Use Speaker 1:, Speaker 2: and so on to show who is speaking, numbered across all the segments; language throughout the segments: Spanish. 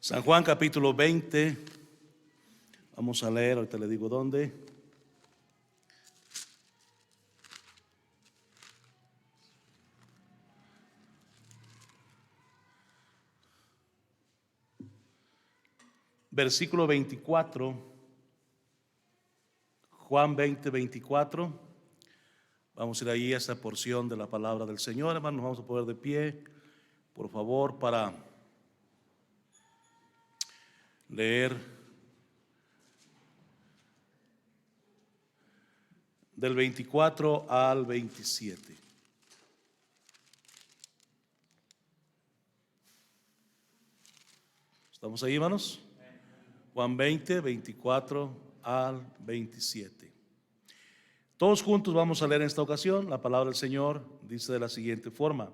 Speaker 1: San Juan capítulo 20, vamos a leer, ahorita le digo dónde. Versículo 24, Juan 20, 24. Vamos a ir ahí a esta porción de la palabra del Señor, hermanos. Vamos a poner de pie, por favor, para leer del 24 al 27. ¿Estamos ahí, hermanos? Juan 20, 24 al 27. Todos juntos vamos a leer en esta ocasión. La palabra del Señor dice de la siguiente forma: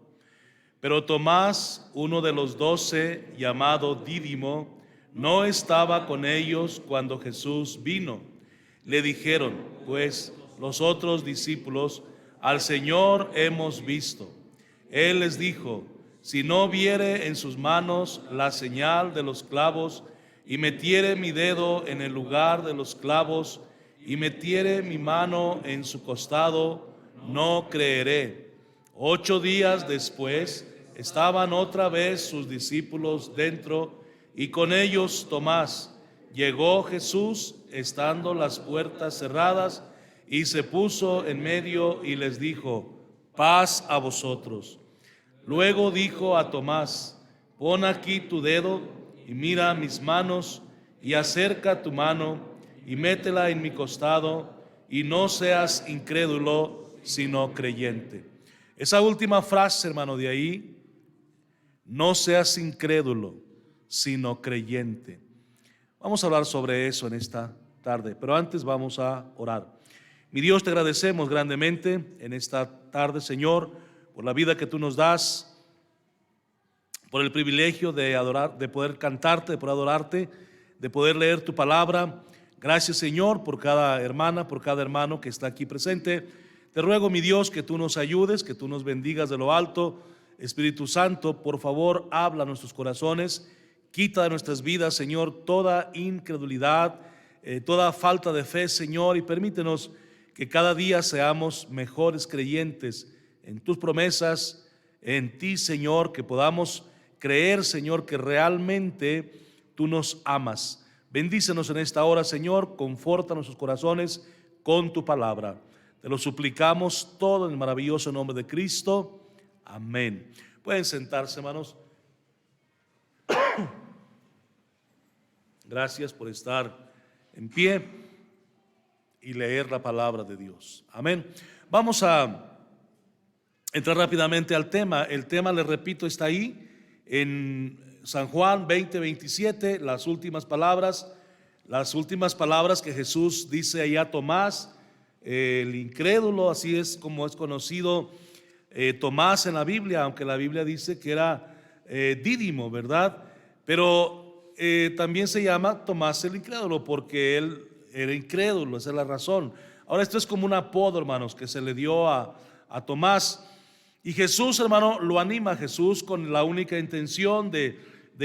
Speaker 1: Pero Tomás, uno de los 12, llamado Dídimo, no estaba con ellos cuando Jesús vino. Le dijeron, pues, los otros discípulos: al Señor hemos visto. Él les dijo: si no viere en sus manos la señal de los clavos, y metiere mi dedo en el lugar de los clavos, y metiere mi mano en su costado, no creeré. 8 días después estaban otra vez sus discípulos dentro, y con ellos Tomás. Llegó Jesús, estando las puertas cerradas, y se puso en medio y les dijo: paz a vosotros. Luego dijo a Tomás: pon aquí tu dedo y mira mis manos, y acerca tu mano y métela en mi costado, y no seas incrédulo, sino creyente. Esa última frase, hermano, de ahí: no seas incrédulo, sino creyente. Vamos a hablar sobre eso en esta tarde, pero antes vamos a orar. Mi Dios, te agradecemos grandemente en esta tarde, Señor, por la vida que tú nos das, por el privilegio de adorar, de poder cantarte, de poder adorarte, de poder leer tu palabra. Gracias, Señor, por cada hermana, por cada hermano que está aquí presente. Te ruego, mi Dios, que tú nos ayudes, que tú nos bendigas de lo alto. Espíritu Santo, por favor, habla a nuestros corazones. Quita de nuestras vidas, Señor, toda incredulidad, toda falta de fe, Señor, y permítenos que cada día seamos mejores creyentes en tus promesas, en ti, Señor, que podamos creer, Señor, que realmente tú nos amas. Bendícenos en esta hora, Señor, conforta nuestros corazones con tu palabra. Te lo suplicamos todo en el maravilloso nombre de Cristo. Amén. Pueden sentarse, hermanos. Gracias por estar en pie y leer la palabra de Dios. Amén. Vamos a entrar rápidamente al tema. El tema, les repito, está ahí en San Juan 20, 27, las últimas palabras que Jesús dice ahí a Tomás, el incrédulo, así es como es conocido Tomás en la Biblia, aunque la Biblia dice que era Dídimo, ¿verdad? Pero también se llama Tomás el incrédulo porque él era incrédulo, esa es la razón. Ahora, esto es como un apodo, hermanos, que se le dio a Tomás. Y Jesús, hermano, lo anima, Jesús, con la única intención de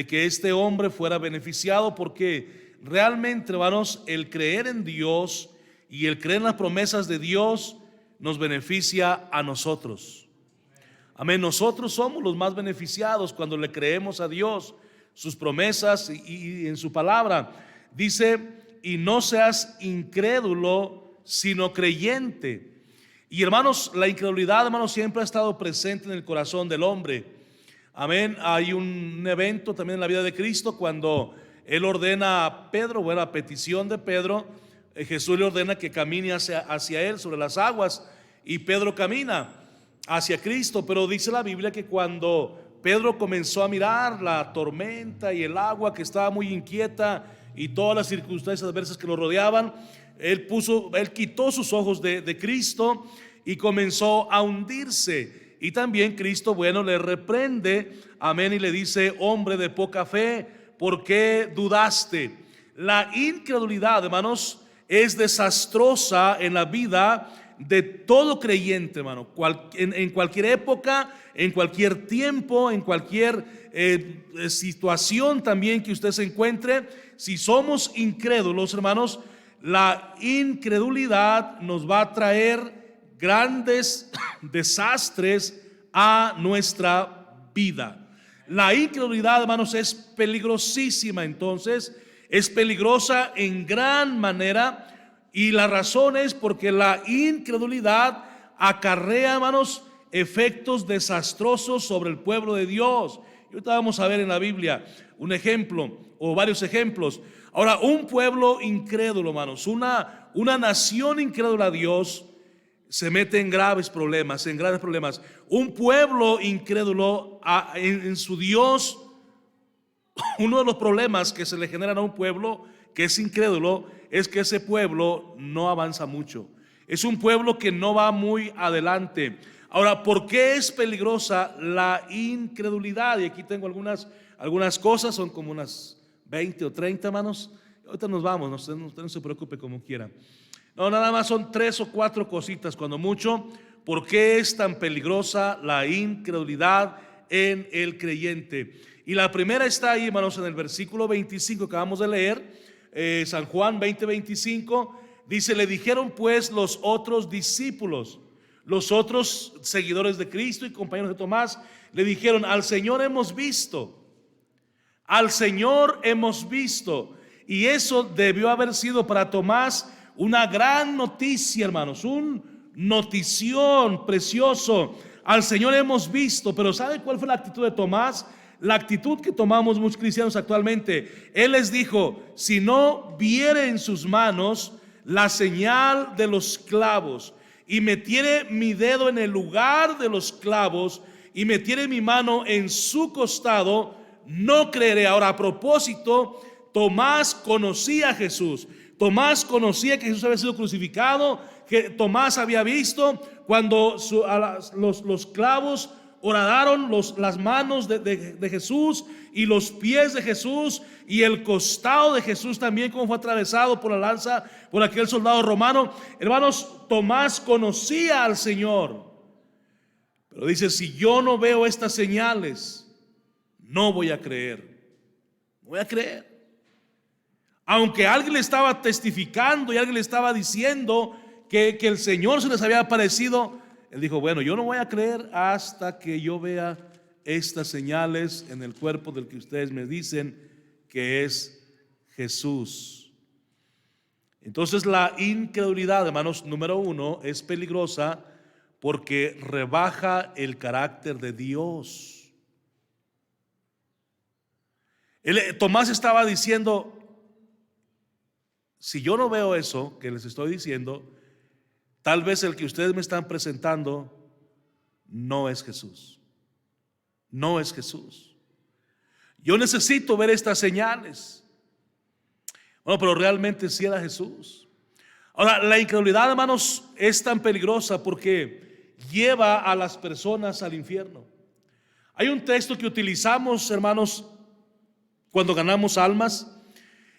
Speaker 1: que este hombre fuera beneficiado, porque realmente, hermanos, el creer en Dios y el creer en las promesas de Dios nos beneficia a nosotros. Amén. Nosotros somos los más beneficiados cuando le creemos a Dios, sus promesas y en su palabra. Dice: y no seas incrédulo, sino creyente. Y hermanos, la incredulidad, hermanos, siempre ha estado presente en el corazón del hombre. Amén. Hay un evento también en la vida de Cristo cuando Él ordena a Pedro, bueno, a petición de Pedro, Jesús le ordena que camine hacia Él sobre las aguas, y Pedro camina hacia Cristo. Pero dice la Biblia que cuando Pedro comenzó a mirar la tormenta y el agua que estaba muy inquieta y todas las circunstancias adversas que lo rodeaban, él quitó sus ojos de Cristo y comenzó a hundirse. Y también Cristo, bueno, le reprende, amén, y le dice: hombre de poca fe, ¿por qué dudaste? La incredulidad, hermanos, es desastrosa en la vida de todo creyente, hermano, en cualquier época, en cualquier tiempo, en cualquier situación también que usted se encuentre. Si somos incrédulos, hermanos, la incredulidad nos va a traer grandes desastres a nuestra vida. La incredulidad, hermanos, es peligrosísima. Entonces es peligrosa en gran manera, y la razón es porque la incredulidad acarrea, hermanos, efectos desastrosos sobre el pueblo de Dios. Y ahorita vamos a ver en la Biblia un ejemplo o varios ejemplos. Ahora, un pueblo incrédulo, hermanos, una nación incrédula a Dios se mete en graves problemas, Un pueblo incrédulo en su Dios, uno de los problemas que se le generan a un pueblo que es incrédulo es que ese pueblo no avanza mucho. Es un pueblo que no va muy adelante. Ahora, ¿por qué es peligrosa la incredulidad? Y aquí tengo algunas cosas, son como unas 20 o 30, hermanos. Ahorita nos vamos, usted no se preocupe, como quiera. No, nada más son 3 o 4 cositas, cuando mucho. ¿Por qué es tan peligrosa la incredulidad en el creyente? Y la primera está ahí, hermanos, en el versículo 25 que acabamos de leer. San Juan 20:25 dice: le dijeron pues los otros discípulos, los otros seguidores de Cristo y compañeros de Tomás, le dijeron: al Señor hemos visto. Al Señor hemos visto. Y eso debió haber sido para Tomás una gran noticia, hermanos, un notición precioso. Al Señor hemos visto. Pero ¿sabe cuál fue la actitud de Tomás? La actitud que tomamos muchos cristianos actualmente. Él les dijo: si no viere en sus manos la señal de los clavos, y metiere mi dedo en el lugar de los clavos, y metiere mi mano en su costado, no creeré. Ahora, a propósito, Tomás conocía a Jesús. Tomás conocía que Jesús había sido crucificado, que Tomás había visto cuando los clavos horadaron las manos de Jesús y los pies de Jesús y el costado de Jesús también, como fue atravesado por la lanza por aquel soldado romano. Hermanos, Tomás conocía al Señor, pero dice: si yo no veo estas señales, no voy a creer. No voy a creer. Aunque alguien le estaba testificando y alguien le estaba diciendo que el Señor se les había aparecido, él dijo: bueno, yo no voy a creer hasta que yo vea estas señales en el cuerpo del que ustedes me dicen que es Jesús. Entonces, la incredulidad, hermanos, número 1, es peligrosa porque rebaja el carácter de Dios. Tomás estaba diciendo: si yo no veo eso que les estoy diciendo, tal vez el que ustedes me están presentando no es Jesús. No es Jesús. Yo necesito ver estas señales. Bueno, pero realmente sí era Jesús. Ahora, la incredulidad, hermanos, es tan peligrosa porque lleva a las personas al infierno. Hay un texto que utilizamos, hermanos, cuando ganamos almas.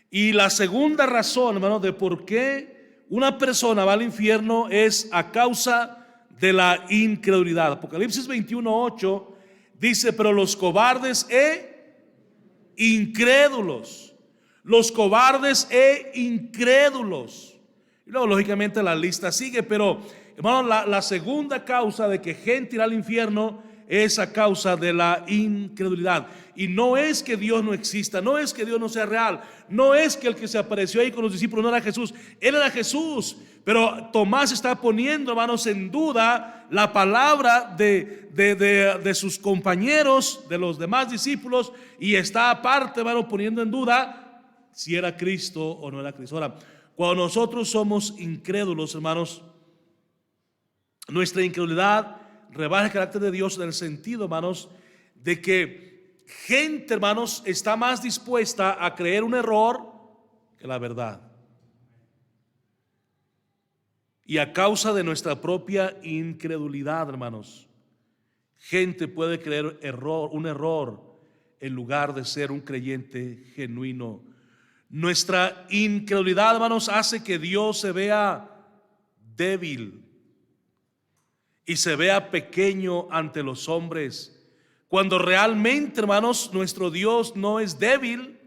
Speaker 1: Y la segunda razón, hermano, de por qué una persona va al infierno es a causa de la incredulidad. Apocalipsis 21:8 dice: pero los cobardes incrédulos. Los cobardes incrédulos. Y luego, lógicamente, la lista sigue. Pero, hermano, la segunda causa de que gente irá al infierno es a causa de la incredulidad. Y no es que Dios no exista, no es que Dios no sea real, no es que el que se apareció ahí con los discípulos no era Jesús. Él era Jesús, pero Tomás está poniendo, hermanos, en duda la palabra de sus compañeros, de los demás discípulos, y está aparte, hermano, poniendo en duda si era Cristo o no era Cristo. Ahora, cuando nosotros somos incrédulos, hermanos, nuestra incredulidad rebaja el carácter de Dios en el sentido, hermanos, de que gente, hermanos, está más dispuesta a creer un error que la verdad. Y a causa de nuestra propia incredulidad, hermanos, gente puede creer un error en lugar de ser un creyente genuino. Nuestra incredulidad, hermanos, hace que Dios se vea débil. y se vea pequeño ante los hombres, cuando realmente, hermanos, nuestro Dios no es débil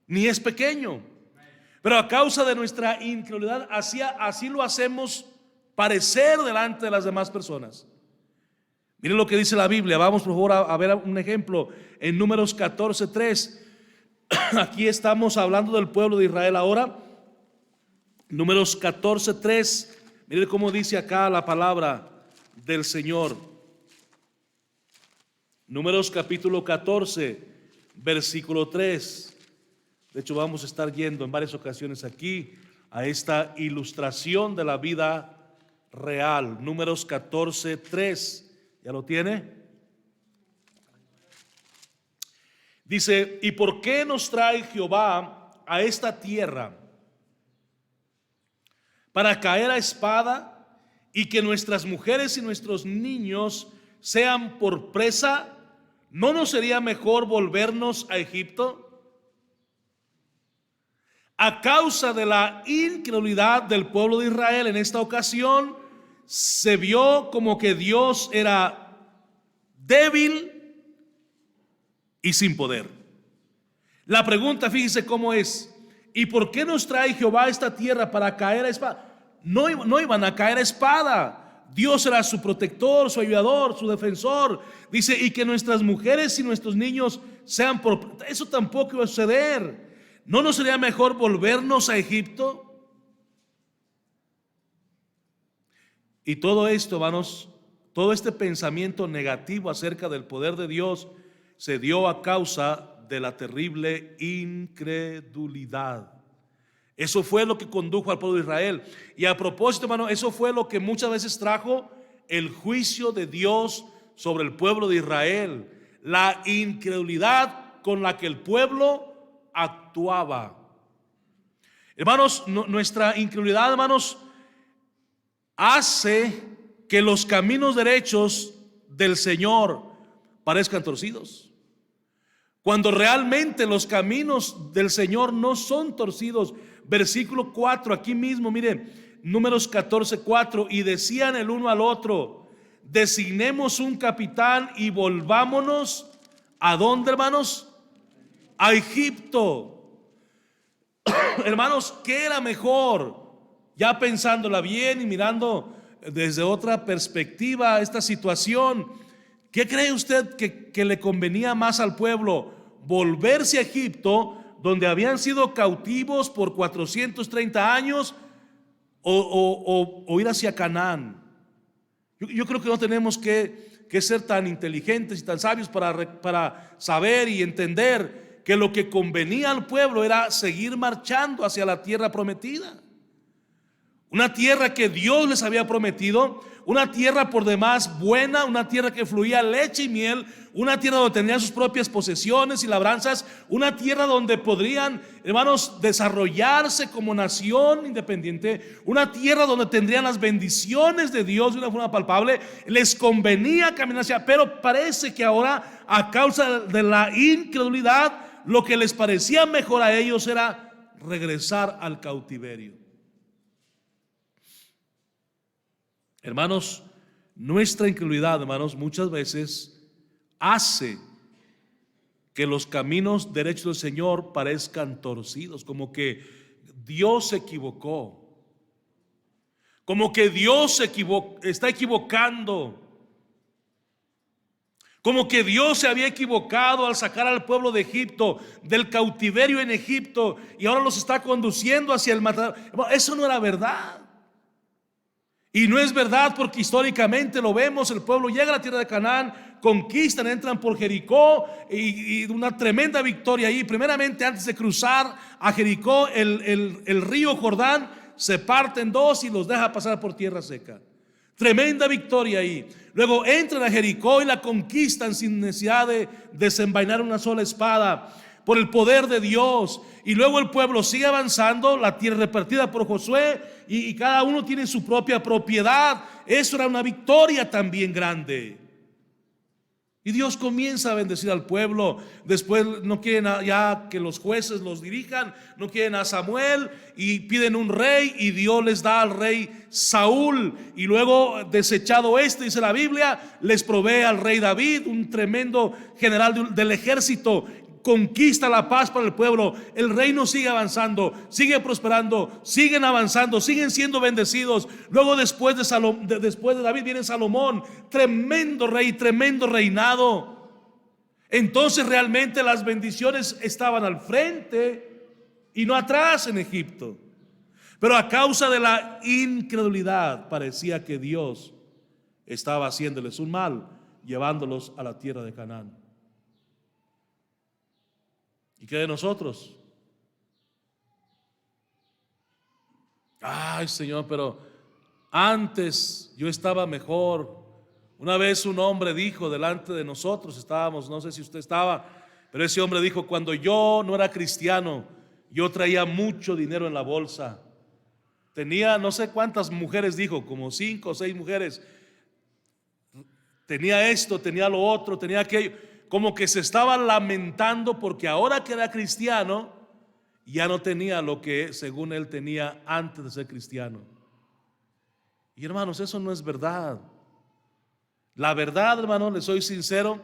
Speaker 1: ni es pequeño, pero a causa de nuestra incredulidad así lo hacemos parecer delante de las demás personas. Miren lo que dice la Biblia. Vamos por favor a ver un ejemplo en Números 14:3. Aquí estamos hablando del pueblo de Israel ahora. Números 14:3. Miren cómo dice acá la palabra del Señor. Números capítulo 14, versículo 3. De hecho, vamos a estar yendo en varias ocasiones aquí a esta ilustración de la vida real. Números 14:3. ¿Ya lo tiene? Dice: ¿y por qué nos trae Jehová a esta tierra? Para caer a espada y que nuestras mujeres y nuestros niños sean por presa. ¿No nos sería mejor volvernos a Egipto? A causa de la incredulidad del pueblo de Israel en esta ocasión, se vio como que Dios era débil y sin poder. La pregunta, fíjese cómo es: ¿y por qué nos trae Jehová a esta tierra para caer a espada? No iban a caer a espada. Dios era su protector, su ayudador, su defensor. Dice: y que nuestras mujeres y nuestros niños sean por... Eso tampoco iba a suceder. ¿No nos sería mejor volvernos a Egipto? Y todo esto, hermanos, todo este pensamiento negativo acerca del poder de Dios se dio a causa de la terrible incredulidad. Eso fue lo que condujo al pueblo de Israel. Y a propósito, hermano, eso fue lo que muchas veces trajo el juicio de Dios sobre el pueblo de Israel. La incredulidad con la que el pueblo actuaba. Hermanos, nuestra incredulidad, hermanos, hace que los caminos derechos del Señor parezcan torcidos, cuando realmente los caminos del Señor no son torcidos. Versículo 4, aquí mismo, mire, Números 14:4. Y decían el uno al otro: designemos un capitán y volvámonos. ¿A dónde, hermanos? A Egipto. Hermanos, ¿qué era mejor? Ya pensándola bien y mirando desde otra perspectiva esta situación, ¿qué cree usted que le convenía más al pueblo? ¿Volverse a Egipto, donde habían sido cautivos por 430 años, o ir hacia Canaán? Yo creo que no tenemos que ser tan inteligentes y tan sabios para saber y entender que lo que convenía al pueblo era seguir marchando hacia la tierra prometida. Una tierra que Dios les había prometido, una tierra por demás buena, una tierra que fluía leche y miel, una tierra donde tenían sus propias posesiones y labranzas, una tierra donde podrían, hermanos, desarrollarse como nación independiente, una tierra donde tendrían las bendiciones de Dios de una forma palpable. Les convenía caminar hacia, pero parece que ahora, a causa de la incredulidad, lo que les parecía mejor a ellos era regresar al cautiverio. Hermanos, nuestra incredulidad, hermanos, muchas veces hace que los caminos derechos del Señor parezcan torcidos, como que Dios se equivocó, como que Dios está equivocando, como que Dios se había equivocado al sacar al pueblo de Egipto, del cautiverio en Egipto, y ahora los está conduciendo hacia el matadero. Eso no era verdad. Y no es verdad, porque históricamente lo vemos. El pueblo llega a la tierra de Canaán, conquistan, entran por Jericó, y una tremenda victoria ahí. Primeramente, antes de cruzar a Jericó, el río Jordán se parte en dos y los deja pasar por tierra seca. Tremenda victoria ahí. Luego entran a Jericó y la conquistan sin necesidad de desenvainar una sola espada, por el poder de Dios. Y luego el pueblo sigue avanzando, la tierra repartida por Josué, y cada uno tiene su propia propiedad. Eso era una victoria también grande. Y Dios comienza a bendecir al pueblo. Después no quieren ya que los jueces los dirijan, no quieren a Samuel y piden un rey, y Dios les da al rey Saúl. Y luego, desechado dice la Biblia, les provee al rey David, un tremendo general del ejército. Conquista la paz para el pueblo. El reino sigue avanzando, sigue prosperando, siguen avanzando, siguen siendo bendecidos. Luego, después de David viene Salomón, tremendo rey, tremendo reinado. Entonces realmente las bendiciones estaban al frente y no atrás en Egipto. Pero a causa de la incredulidad, parecía que Dios estaba haciéndoles un mal, llevándolos a la tierra de Canaán. ¿Y qué de nosotros? Ay, Señor, pero antes yo estaba mejor. Una vez un hombre dijo delante de nosotros, estábamos, no sé si usted estaba, pero ese hombre dijo: cuando yo no era cristiano, yo traía mucho dinero en la bolsa. Tenía no sé cuántas mujeres, dijo, como 5 o 6 mujeres. Tenía esto, tenía lo otro, tenía aquello. Como que se estaba lamentando porque ahora que era cristiano ya no tenía lo que según él tenía antes de ser cristiano. Y hermanos, eso no es verdad. La verdad, hermano, les soy sincero,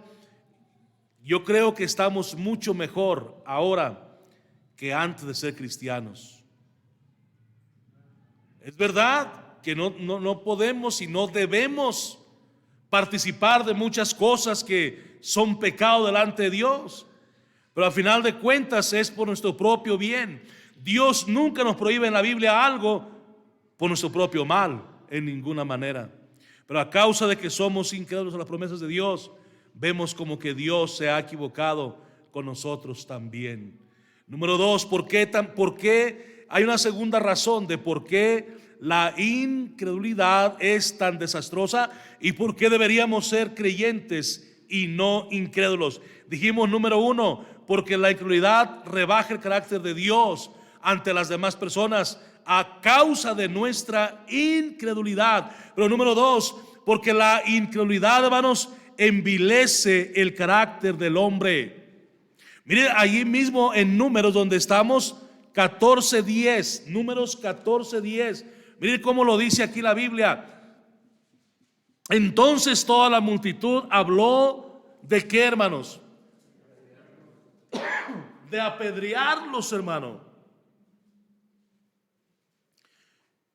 Speaker 1: yo creo que estamos mucho mejor ahora que antes de ser cristianos. Es verdad que no podemos y no debemos participar de muchas cosas que son pecado delante de Dios, pero al final de cuentas es por nuestro propio bien. Dios nunca nos prohíbe en la Biblia algo por nuestro propio mal, en ninguna manera. Pero a causa de que somos incrédulos a las promesas de Dios, vemos como que Dios se ha equivocado con nosotros también. Número 2, ¿por qué? Hay una segunda razón de por qué la incredulidad es tan desastrosa y por qué deberíamos ser creyentes y no incrédulos. Dijimos, número 1, porque la incredulidad rebaja el carácter de Dios ante las demás personas a causa de nuestra incredulidad. Pero número 2, porque la incredulidad, hermanos, envilece el carácter del hombre. Miren, allí mismo en Números, donde estamos, 14:10, Números 14:10. Miren cómo lo dice aquí la Biblia. Entonces toda la multitud habló de qué, hermanos? De apedrearlos, hermano.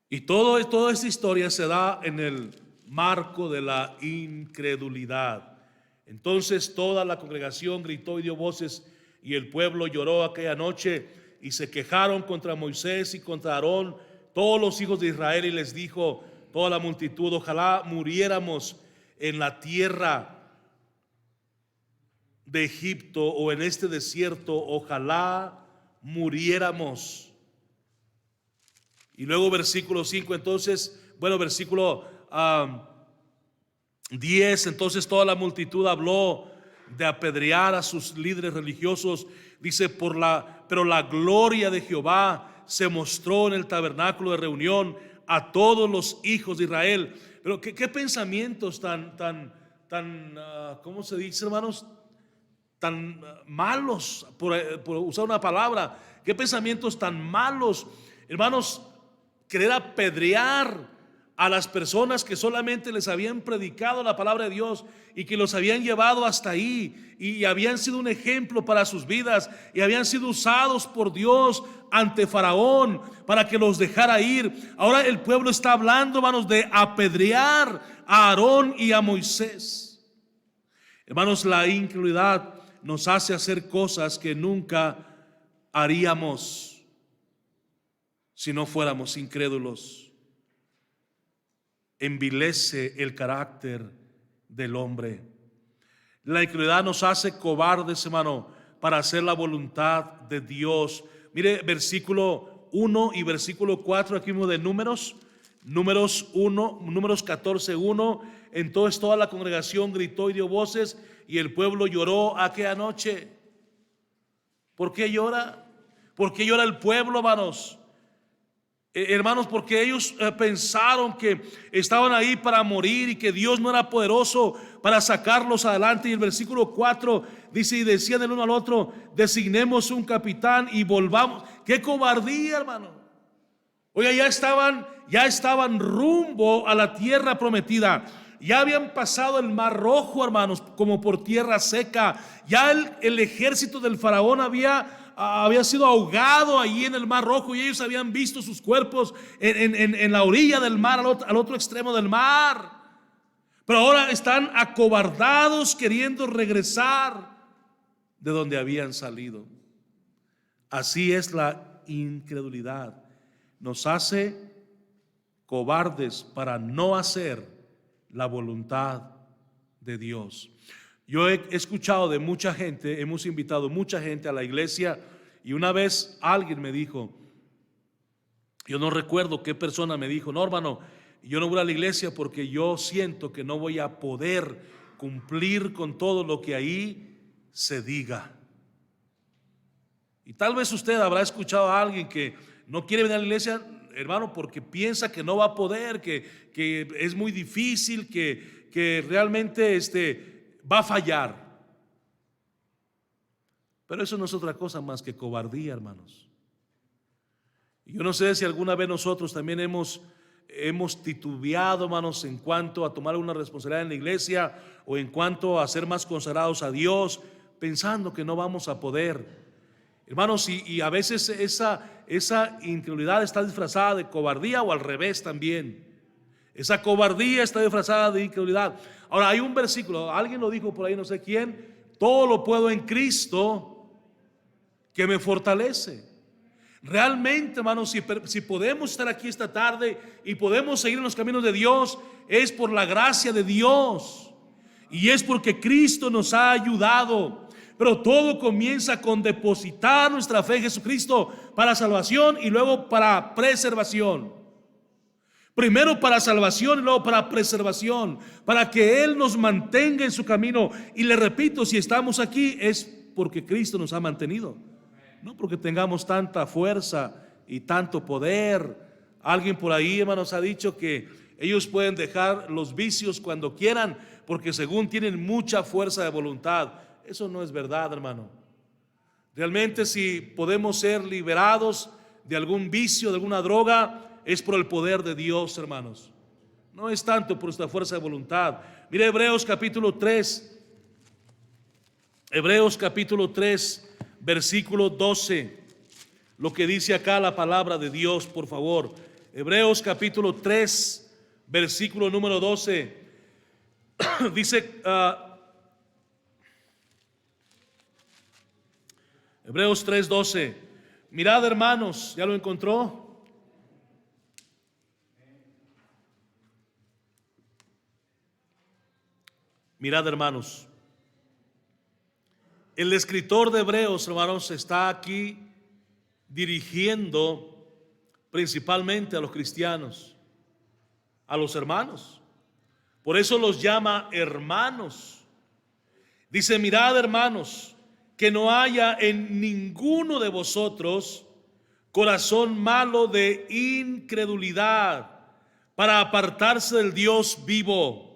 Speaker 1: Y toda esta historia se da en el marco de la incredulidad. Entonces toda la congregación gritó y dio voces, y el pueblo lloró aquella noche, y se quejaron contra Moisés y contra Aarón todos los hijos de Israel, y les dijo toda la multitud: ojalá muriéramos en la tierra de Egipto o en este desierto, ojalá muriéramos. Y luego versículo 5, entonces, versículo 10, entonces toda la multitud habló de apedrear a sus líderes religiosos. Dice, pero la gloria de Jehová se mostró en el tabernáculo de reunión a todos los hijos de Israel. Pero qué pensamientos tan ¿cómo se dice, hermanos? Tan malos, por usar una palabra. Qué pensamientos tan malos, hermanos, querer apedrear a las personas que solamente les habían predicado la palabra de Dios y que los habían llevado hasta ahí y habían sido un ejemplo para sus vidas y habían sido usados por Dios ante Faraón para que los dejara ir. Ahora el pueblo está hablando, hermanos, de apedrear a Aarón y a Moisés. Hermanos, la incredulidad nos hace hacer cosas que nunca haríamos si no fuéramos incrédulos. Envilece el carácter del hombre. La incredulidad nos hace cobardes, hermano, para hacer la voluntad de Dios. Mire versículo 1 y versículo 4 aquí mismo de Números 14:1. Entonces toda la congregación gritó y dio voces, y el pueblo lloró aquella noche. ¿Por qué llora? ¿Por qué llora el pueblo, hermanos? hermanos, porque ellos pensaron que estaban ahí para morir y que Dios no era poderoso para sacarlos adelante. Y el versículo 4 dice: y decían el uno al otro, designemos un capitán y volvamos. ¡Qué cobardía, hermano! Oiga, ya estaban rumbo a la tierra prometida. Ya habían pasado el Mar Rojo, hermanos, como por tierra seca. Ya el ejército del faraón había sido ahogado allí en el Mar Rojo, y ellos habían visto sus cuerpos en la orilla del mar, al otro extremo del mar. Pero ahora están acobardados, queriendo regresar de donde habían salido. Así es la incredulidad. Nos hace cobardes para no hacer la voluntad de Dios. Yo he escuchado de mucha gente, hemos invitado mucha gente a la iglesia, y una vez alguien me dijo, yo no recuerdo qué persona me dijo: no, hermano, yo no voy a la iglesia porque yo siento que no voy a poder cumplir con todo lo que ahí se diga. Y tal vez usted habrá escuchado a alguien que no quiere venir a la iglesia, hermano, porque piensa que no va a poder, que es muy difícil, que realmente va a fallar. Pero eso no es otra cosa más que cobardía, hermanos. Y yo no sé si alguna vez nosotros también hemos titubeado, hermanos, en cuanto a tomar una responsabilidad en la iglesia, o en cuanto a ser más consagrados a Dios, pensando que no vamos a poder. Hermanos, y a veces esa incredulidad está disfrazada de cobardía, o al revés también. Esa cobardía está disfrazada de incredulidad. Ahora, hay un versículo, alguien lo dijo por ahí, no sé quién: todo lo puedo en Cristo que me fortalece. Realmente, hermanos, si podemos estar aquí esta tarde y podemos seguir en los caminos de Dios, es por la gracia de Dios, y es porque Cristo nos ha ayudado. Pero todo comienza con depositar nuestra fe en Jesucristo para salvación, y luego para preservación. Primero para salvación y luego para preservación, para que Él nos mantenga en su camino. Y le repito, si estamos aquí es porque Cristo nos ha mantenido, no porque tengamos tanta fuerza y tanto poder. Alguien por ahí, hermanos, ha dicho que ellos pueden dejar los vicios cuando quieran, porque según tienen mucha fuerza de voluntad. Eso no es verdad, hermano. Realmente, si podemos ser liberados de algún vicio, de alguna droga, es por el poder de Dios, hermanos. No es tanto por nuestra fuerza de voluntad. Mire Hebreos capítulo 3. Hebreos capítulo 3, versículo 12. Lo que dice acá la palabra de Dios, por favor. Hebreos capítulo 3, versículo número 12. Dice... Hebreos 3:12. Mirad, hermanos, ¿ya lo encontró? Mirad, hermanos, el escritor de Hebreos, hermanos, está aquí dirigiendo principalmente a los cristianos, a los hermanos. Por eso los llama hermanos. Dice: mirad, hermanos, que no haya en ninguno de vosotros corazón malo de incredulidad, para apartarse del Dios vivo.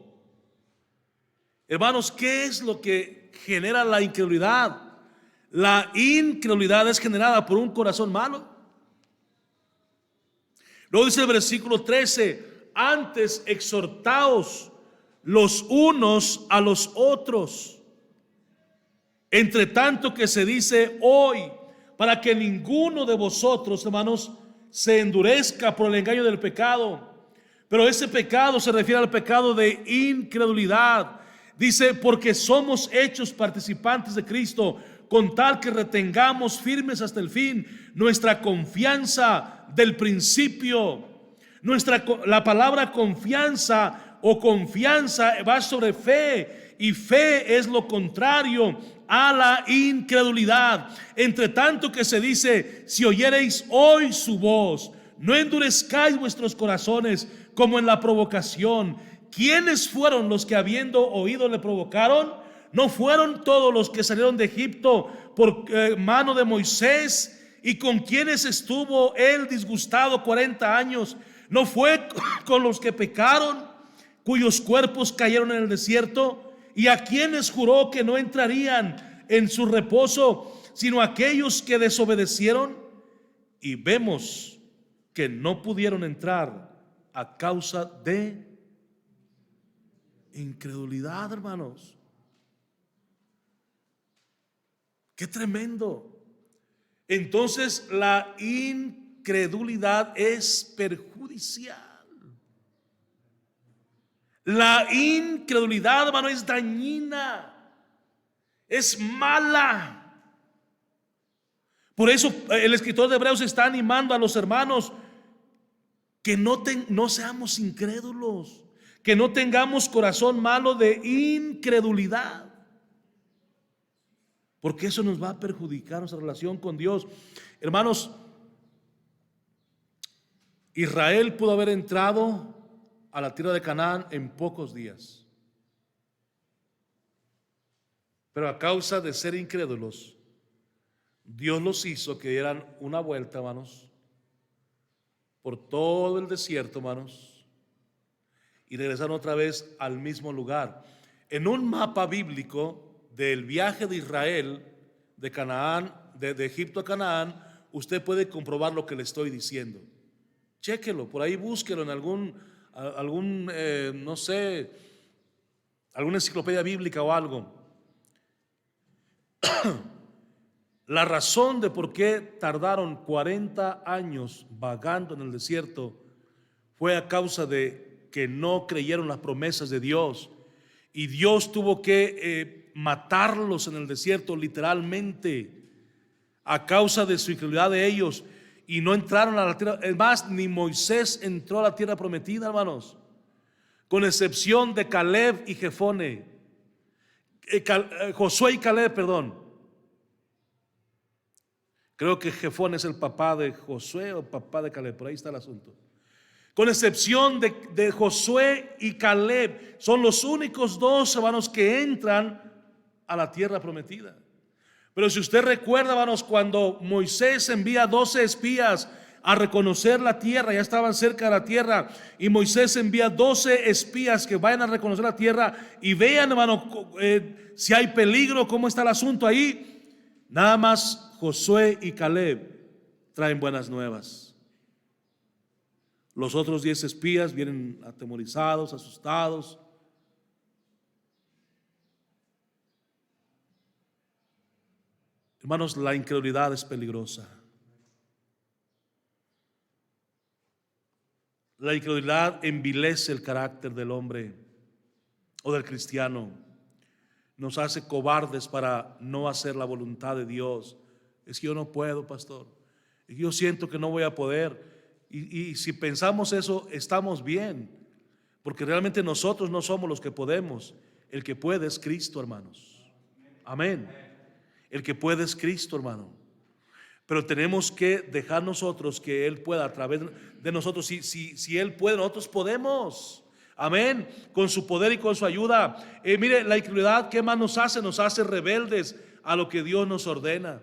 Speaker 1: Hermanos, ¿qué es lo que genera la incredulidad? La incredulidad es generada por un corazón malo. Luego dice el versículo 13: antes exhortaos los unos a los otros, entre tanto que se dice hoy, para que ninguno de vosotros, hermanos, se endurezca por el engaño del pecado. Pero ese pecado se refiere al pecado de incredulidad. Dice: porque somos hechos participantes de Cristo, con tal que retengamos firmes hasta el fin nuestra confianza del principio. La palabra confianza o confianza va sobre fe, y fe es lo contrario a la incredulidad. Entre tanto que se dice: si oyereis hoy su voz, no endurezcáis vuestros corazones como en la provocación. ¿Quiénes fueron los que, habiendo oído, le provocaron? ¿No fueron todos los que salieron de Egipto por mano de Moisés ¿Y con quienes estuvo él disgustado 40 años? ¿No fue con los que pecaron, cuyos cuerpos cayeron en el desierto? ¿Y a quienes juró que no entrarían en su reposo, sino aquellos que desobedecieron? Y vemos que no pudieron entrar a causa de incredulidad, hermanos. Qué tremendo. Entonces la incredulidad es perjudicial. La incredulidad, hermano, es dañina, es mala. Por eso el escritor de Hebreos está animando a los hermanos que no seamos incrédulos, que no tengamos corazón malo de incredulidad, porque eso nos va a perjudicar nuestra relación con Dios. Hermanos, Israel pudo haber entrado a la tierra de Canaán en pocos días, pero a causa de ser incrédulos, Dios los hizo que dieran una vuelta, hermanos, por todo el desierto, hermanos, y regresaron otra vez al mismo lugar. En un mapa bíblico del viaje de Israel de Canaán, de Egipto a Canaán, usted puede comprobar lo que le estoy diciendo. Chéquelo, por ahí búsquelo en algún no sé, alguna enciclopedia bíblica o algo. La razón de por qué tardaron 40 años vagando en el desierto fue a causa de que no creyeron las promesas de Dios, y Dios tuvo que matarlos en el desierto literalmente a causa de su incredulidad de ellos, y no entraron a la tierra. Es más, ni Moisés entró a la tierra prometida, hermanos, con excepción de Caleb y Jefone, Josué y Caleb, perdón. Creo que Jefone es el papá de Josué o papá de Caleb, por ahí está el asunto. Con excepción de Josué y Caleb, son los únicos dos, hermanos, que entran a la tierra prometida. Pero si usted recuerda, hermanos, cuando Moisés envía 12 espías a reconocer la tierra, ya estaban cerca de la tierra, y Moisés envía 12 espías que vayan a reconocer la tierra y vean, hermano, si hay peligro, cómo está el asunto ahí. Nada más Josué y Caleb traen buenas nuevas. Los otros 10 espías vienen atemorizados, asustados. Hermanos, la incredulidad es peligrosa. La incredulidad envilece el carácter del hombre o del cristiano. Nos hace cobardes para no hacer la voluntad de Dios. Es que yo no puedo, pastor. Yo siento que no voy a poder. Y si pensamos eso, estamos bien, porque realmente nosotros no somos los que podemos. El que puede es Cristo, hermanos. Amén. El que puede es Cristo, hermano. Pero tenemos que dejar nosotros que Él pueda a través de nosotros. Si Él puede, nosotros podemos. Amén. Con su poder y con su ayuda. Mire, la incredulidad, ¿qué más nos hace? Nos hace rebeldes a lo que Dios nos ordena.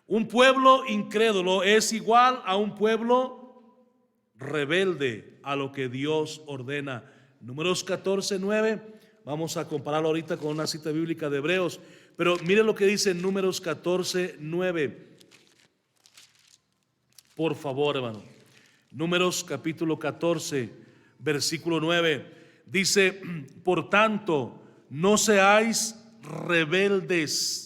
Speaker 1: Un pueblo incrédulo es igual a un pueblo rebelde a lo que Dios ordena. Números 14:9. Vamos a compararlo ahorita con una cita bíblica de Hebreos. Pero mire lo que dice en Números 14:9. Por favor, hermano. Números capítulo 14, versículo 9. Dice: por tanto, no seáis rebeldes.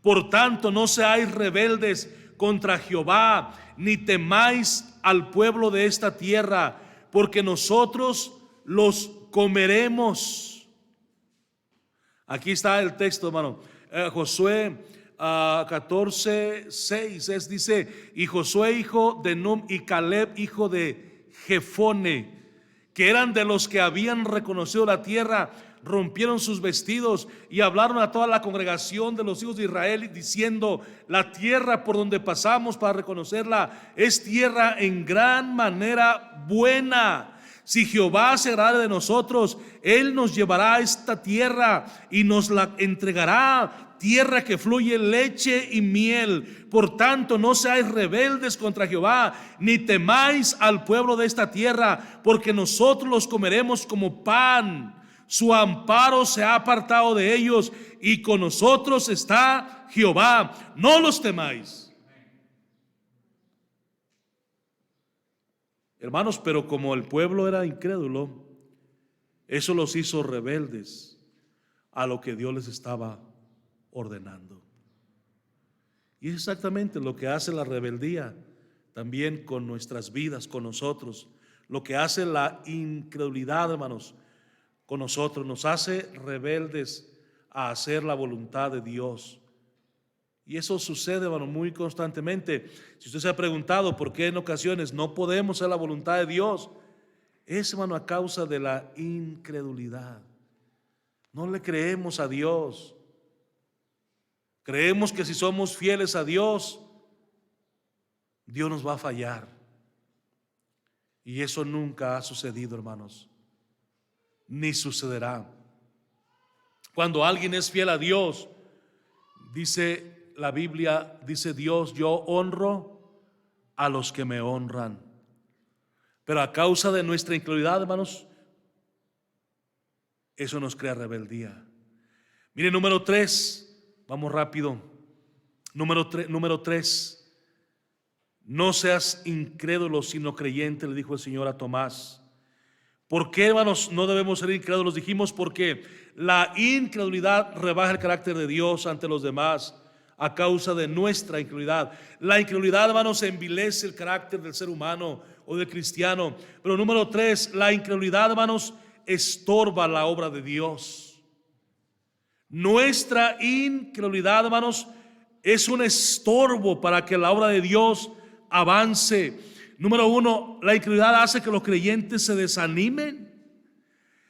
Speaker 1: Por tanto, no seáis rebeldes contra Jehová, ni temáis al pueblo de esta tierra, porque nosotros los comeremos. Aquí está el texto, hermano. Josué 14:6 dice: y Josué hijo de Num y Caleb hijo de Jefone, que eran de los que habían reconocido la tierra, rompieron sus vestidos y hablaron a toda la congregación de los hijos de Israel diciendo: la tierra por donde pasamos para reconocerla es tierra en gran manera buena. Si Jehová se agrada de nosotros, Él nos llevará a esta tierra y nos la entregará, tierra que fluye leche y miel. Por tanto, no seáis rebeldes contra Jehová, ni temáis al pueblo de esta tierra, porque nosotros los comeremos como pan. Su amparo se ha apartado de ellos, y con nosotros está Jehová. No los temáis. Hermanos, pero como el pueblo era incrédulo, eso los hizo rebeldes a lo que Dios les estaba ordenando. Y es exactamente lo que hace la rebeldía también con nuestras vidas, con nosotros. Lo que hace la incredulidad, hermanos, con nosotros, nos hace rebeldes a hacer la voluntad de Dios. Y eso sucede, hermano, muy constantemente. Si usted se ha preguntado por qué en ocasiones no podemos hacer la voluntad de Dios, es, hermano, a causa de la incredulidad. No le creemos a Dios. Creemos que si somos fieles a Dios, Dios nos va a fallar. Y eso nunca ha sucedido, hermanos, ni sucederá. Cuando alguien es fiel a Dios, dice la Biblia, dice Dios: yo honro a los que me honran. Pero a causa de nuestra incredulidad, hermanos, eso nos crea rebeldía. Mire, número 3, vamos rápido. Número 3. No seas incrédulo, sino creyente, le dijo el Señor a Tomás. ¿Por qué, hermanos, no debemos ser incrédulos? Dijimos porque la incredulidad rebaja el carácter de Dios ante los demás a causa de nuestra incredulidad. La incredulidad, hermanos, envilece el carácter del ser humano o del cristiano. Pero número 3, la incredulidad, hermanos, estorba la obra de Dios. Nuestra incredulidad, hermanos, es un estorbo para que la obra de Dios avance. Número 1, la incredulidad hace que los creyentes se desanimen.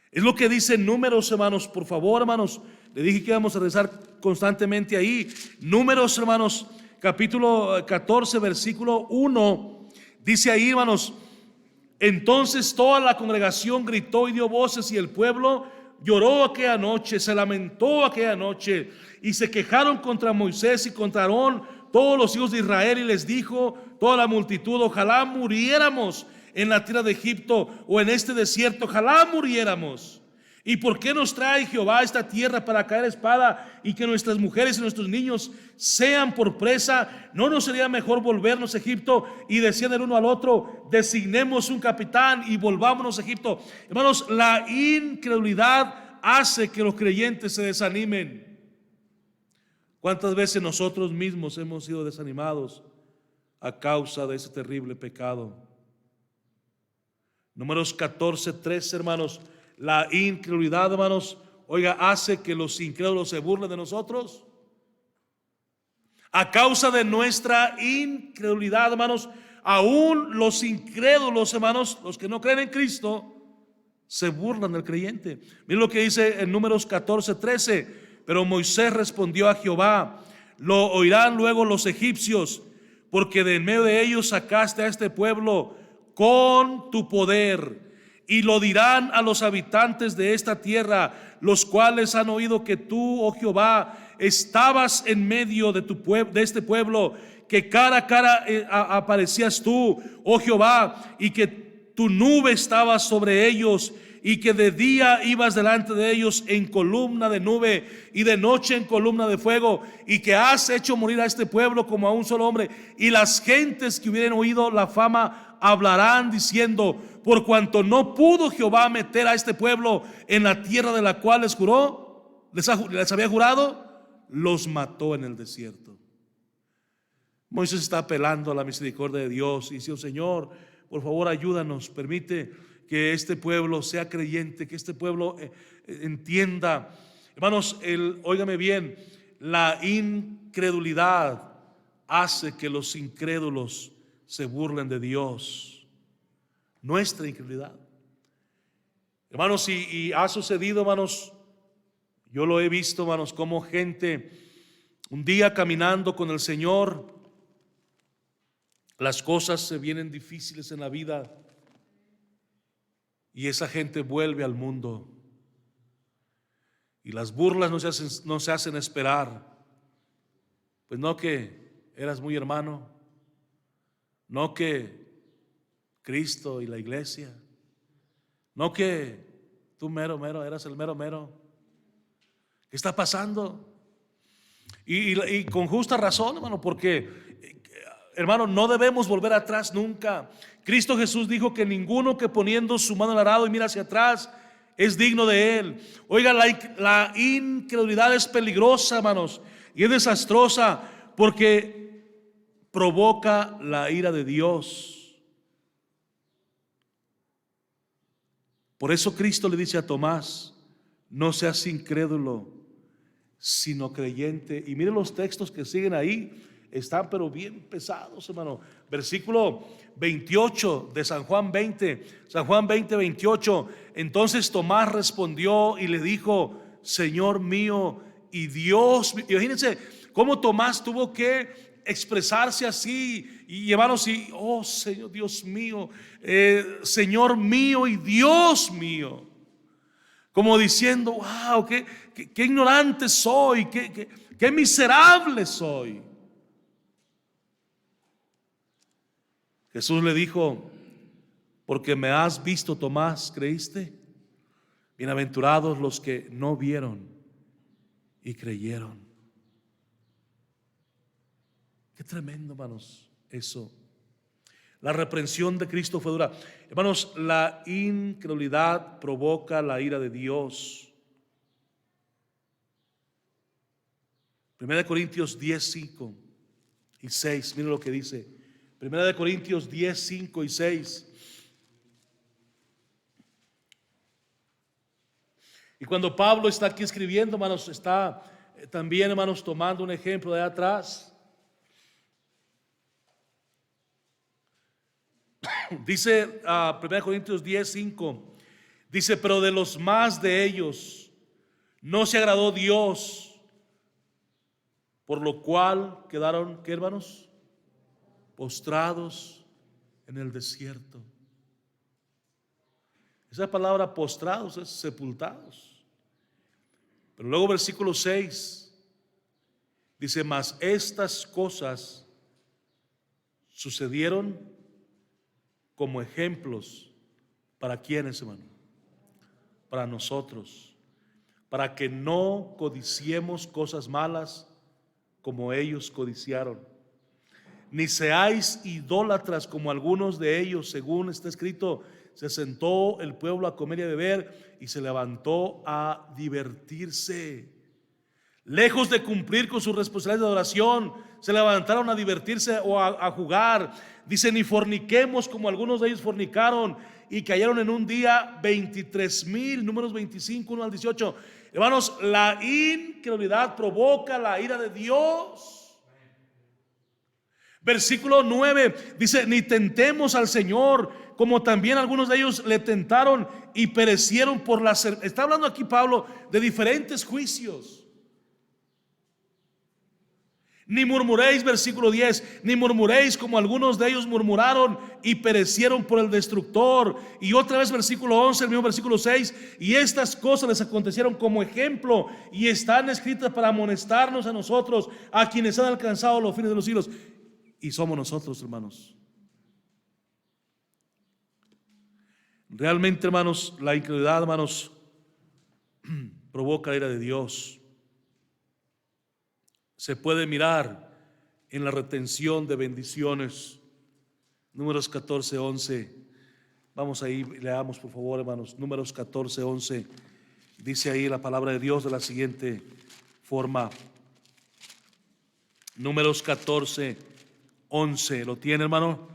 Speaker 1: Es lo que dice Números, hermanos. Por favor, hermanos, le dije que íbamos a rezar constantemente ahí. Números, hermanos, capítulo 14, versículo 1. Dice ahí, hermanos: entonces toda la congregación gritó y dio voces, y el pueblo lloró aquella noche, se lamentó aquella noche, y se quejaron contra Moisés y contra Aarón todos los hijos de Israel, y les dijo toda la multitud: ojalá muriéramos en la tierra de Egipto o en este desierto, ojalá muriéramos. ¿Y por qué nos trae Jehová a esta tierra para caer espada y que nuestras mujeres y nuestros niños sean por presa? ¿No nos sería mejor volvernos a Egipto? Y decían el uno al otro: designemos un capitán y volvámonos a Egipto. Hermanos, la incredulidad hace que los creyentes se desanimen. ¿Cuántas veces nosotros mismos hemos sido desanimados a causa de ese terrible pecado? Números 14:3, hermanos. La incredulidad, hermanos, oiga, hace que los incrédulos se burlen de nosotros. A causa de nuestra incredulidad, hermanos, aún los incrédulos, hermanos, los que no creen en Cristo, se burlan del creyente. Miren lo que dice en Números 14:13. Pero Moisés respondió a Jehová: lo oirán luego los egipcios, porque de en medio de ellos sacaste a este pueblo con tu poder. Y lo dirán a los habitantes de esta tierra, los cuales han oído que tú, oh Jehová, estabas en medio de de este pueblo, que cara a cara aparecías tú, oh Jehová, y que tu nube estaba sobre ellos, y que de día ibas delante de ellos en columna de nube y de noche en columna de fuego, y que has hecho morir a este pueblo como a un solo hombre. Y las gentes que hubieren oído la fama hablarán diciendo: por cuanto no pudo Jehová meter a este pueblo en la tierra de la cual les juró, les había jurado, los mató en el desierto. Moisés está apelando a la misericordia de Dios y dice: oh Señor, por favor ayúdanos, permite que este pueblo sea creyente, que este pueblo entienda. Hermanos, óigame bien, la incredulidad hace que los incrédulos se burlen de Dios. Nuestra incredulidad, hermanos, y ha sucedido, hermanos, yo lo he visto, hermanos, como gente un día caminando con el Señor, las cosas se vienen difíciles en la vida, y esa gente vuelve al mundo. Y las burlas no se hacen esperar. Pues no que eras muy hermano, no que Cristo y la iglesia, no que tú mero, eras el mero. ¿Qué está pasando? Y con justa razón, hermano, porque, hermano, no debemos volver atrás nunca. Cristo Jesús dijo que ninguno que poniendo su mano en el arado y mira hacia atrás es digno de él. Oiga, la incredulidad es peligrosa, hermanos, y es desastrosa porque provoca la ira de Dios. Por eso Cristo le dice a Tomás: no seas incrédulo, sino creyente. Y miren los textos que siguen ahí, están pero bien pesados, hermano. Versículo 28 de San Juan 20, 28. Entonces Tomás respondió y le dijo: Señor mío y Dios mío. Imagínense cómo Tomás tuvo que expresarse así, y hermanos, oh Señor, Dios mío, Señor mío y Dios mío, como diciendo: wow, qué ignorante soy, qué miserable soy. Jesús le dijo: porque me has visto, Tomás, ¿creíste? Bienaventurados los que no vieron y creyeron. Qué tremendo, hermanos, eso. La reprensión de Cristo fue dura. Hermanos, la incredulidad provoca la ira de Dios. 1 Corintios 10, 5 y 6. Miren lo que dice 1 Corintios 10, 5 y 6. Y cuando Pablo está aquí escribiendo, hermanos, está también, hermanos, tomando un ejemplo de atrás. Dice 1 Corintios 10, 5. Dice: pero de los más de ellos no se agradó Dios, por lo cual quedaron, ¿qué, hermanos? Postrados en el desierto. Esa palabra postrados es sepultados. Pero luego versículo 6 dice: mas estas cosas sucedieron como ejemplos. ¿Para quiénes, hermano? Para nosotros, para que no codiciemos cosas malas como ellos codiciaron, ni seáis idólatras como algunos de ellos. Según está escrito: se sentó el pueblo a comer y a beber, y se levantó a divertirse. Lejos de cumplir con sus responsabilidades de adoración, se levantaron a divertirse o a jugar. Dice: ni forniquemos como algunos de ellos fornicaron y cayeron en un día 23,000. Números 25, 1 al 18. Hermanos, la incredulidad provoca la ira de Dios. Versículo 9 dice: ni tentemos al Señor, como también algunos de ellos le tentaron y perecieron por la serpiente. Está hablando aquí Pablo de diferentes juicios. Ni murmuréis, versículo 10, ni murmuréis como algunos de ellos murmuraron y perecieron por el destructor. Y otra vez versículo 11, el mismo versículo 6: y estas cosas les acontecieron como ejemplo y están escritas para amonestarnos a nosotros, a quienes han alcanzado los fines de los siglos. Y somos nosotros, hermanos. Realmente, hermanos, la incredulidad, hermanos, provoca la ira de Dios. Se puede mirar en la retención de bendiciones. Números 14, 11. Vamos ahí, leamos por favor, hermanos. Números 14, 11. Dice ahí la palabra de Dios de la siguiente forma. Números 14, 11. ¿Lo tiene, hermano?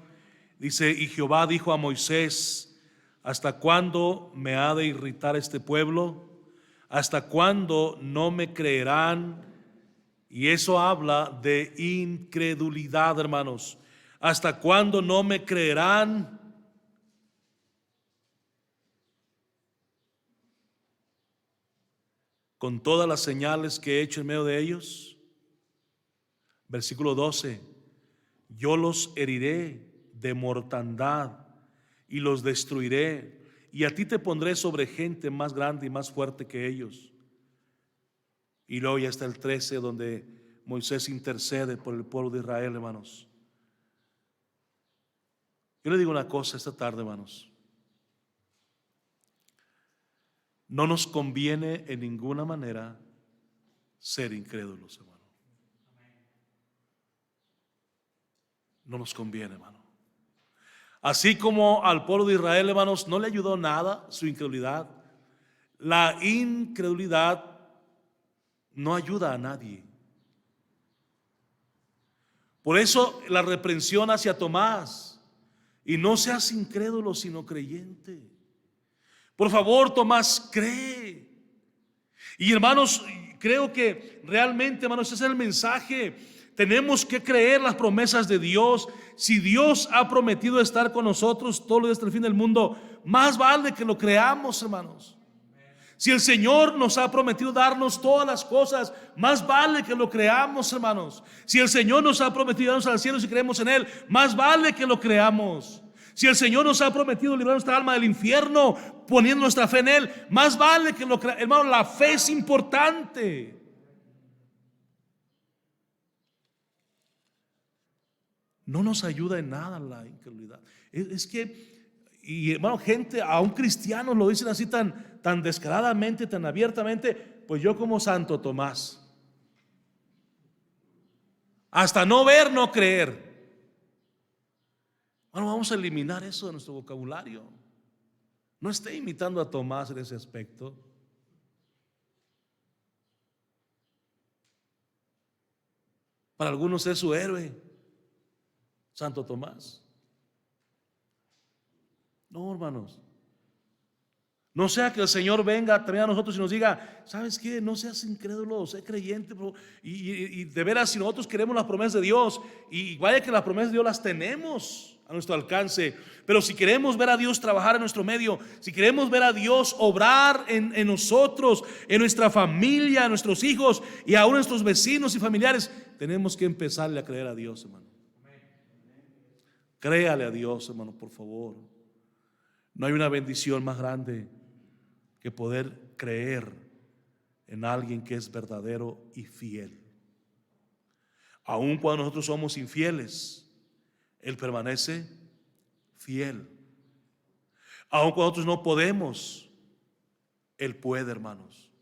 Speaker 1: Dice: y Jehová dijo a Moisés: ¿hasta cuándo me ha de irritar este pueblo? ¿Hasta cuándo no me creerán? Y eso habla de incredulidad, hermanos. ¿Hasta cuándo no me creerán? Con todas las señales que he hecho en medio de ellos. Versículo 12: yo los heriré de mortandad y los destruiré, y a ti te pondré sobre gente más grande y más fuerte que ellos. Y luego ya está el 13, donde Moisés intercede por el pueblo de Israel, hermanos. Yo le digo una cosa esta tarde, hermanos. No nos conviene en ninguna manera ser incrédulos, hermano. No nos conviene, hermano. Así como al pueblo de Israel, hermanos, no le ayudó nada su incredulidad. La incredulidad no ayuda a nadie. Por eso la reprensión hacia Tomás: y no seas incrédulo, sino creyente. Por favor, Tomás, cree. Y hermanos, creo que realmente, hermanos, ese es el mensaje. Tenemos que creer las promesas de Dios. Si Dios ha prometido estar con nosotros todos los días hasta el fin del mundo, más vale que lo creamos, hermanos. Si el Señor nos ha prometido darnos todas las cosas, más vale que lo creamos, hermanos. Si el Señor nos ha prometido darnos al cielo, si creemos en Él, más vale que lo creamos. Si el Señor nos ha prometido librar nuestra alma del infierno, poniendo nuestra fe en Él, más vale que lo creamos. Hermano, la fe es importante. No nos ayuda en nada la incredulidad. Es que, y hermano, gente, a un cristiano lo dicen así tan descaradamente, tan abiertamente: pues yo como Santo Tomás. Hasta no ver, no creer. Bueno, vamos a eliminar eso de nuestro vocabulario. No esté imitando a Tomás en ese aspecto. Para algunos es su héroe, Santo Tomás. No, hermanos. No sea que el Señor venga también a nosotros y nos diga: ¿sabes qué? No seas incrédulo, sé creyente. Y de veras, si nosotros queremos las promesas de Dios, y vaya que las promesas de Dios las tenemos a nuestro alcance, pero si queremos ver a Dios trabajar en nuestro medio, si queremos ver a Dios obrar en nosotros, en nuestra familia, en nuestros hijos y aún en nuestros vecinos y familiares, tenemos que empezarle a creer a Dios, hermano. Créale a Dios, hermano, por favor. No hay una bendición más grande que poder creer en alguien que es verdadero y fiel. Aun cuando nosotros somos infieles, Él permanece fiel. Aun cuando nosotros no podemos, Él puede, hermanos.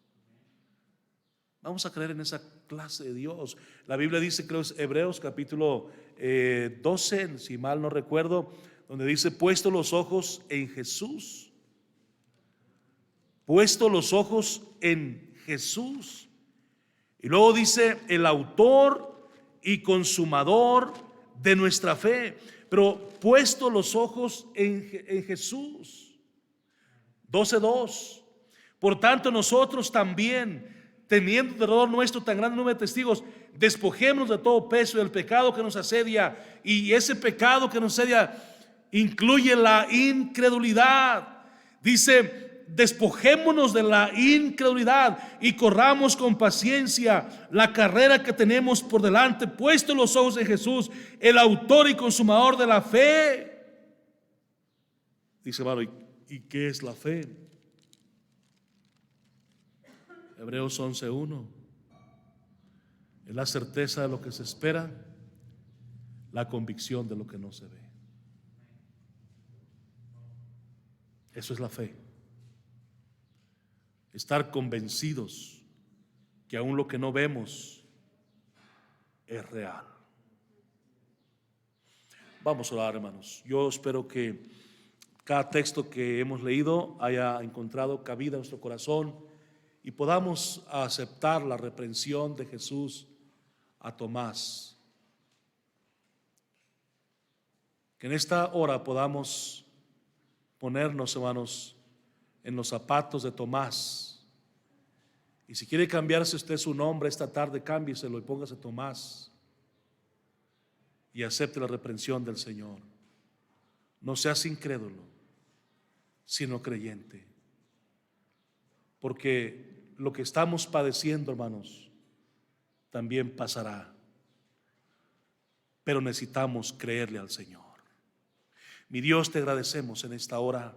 Speaker 1: Vamos a creer en esa clase de Dios. La Biblia dice, creo que es Hebreos capítulo 12, si mal no recuerdo, donde dice: puesto los ojos en Jesús. Puesto los ojos en Jesús. Y luego dice: el autor y consumador de nuestra fe. Pero puesto los ojos en Jesús. 12:2. Por tanto, nosotros también, teniendo alrededor nuestro tan grande número de testigos, despojémonos de todo peso y del pecado que nos asedia. Y ese pecado que nos asedia incluye la incredulidad. Dice: despojémonos de la incredulidad y corramos con paciencia la carrera que tenemos por delante, puesto los ojos en Jesús, el autor y consumador de la fe. Dice, hermano, ¿y qué es la fe? Hebreos 11:1. Es la certeza de lo que se espera, la convicción de lo que no se ve. Eso es la fe. Estar convencidos que aún lo que no vemos es real. Vamos a orar, hermanos. Yo espero que cada texto que hemos leído haya encontrado cabida en nuestro corazón y podamos aceptar la reprensión de Jesús a Tomás. Que en esta hora podamos ponernos, hermanos, en los zapatos de Tomás. Y si quiere cambiarse usted su nombre esta tarde, cámbieselo y póngase Tomás y acepte la reprensión del Señor. No seas incrédulo, sino creyente, porque lo que estamos padeciendo, hermanos, también pasará, pero necesitamos creerle al Señor. Mi Dios, te agradecemos en esta hora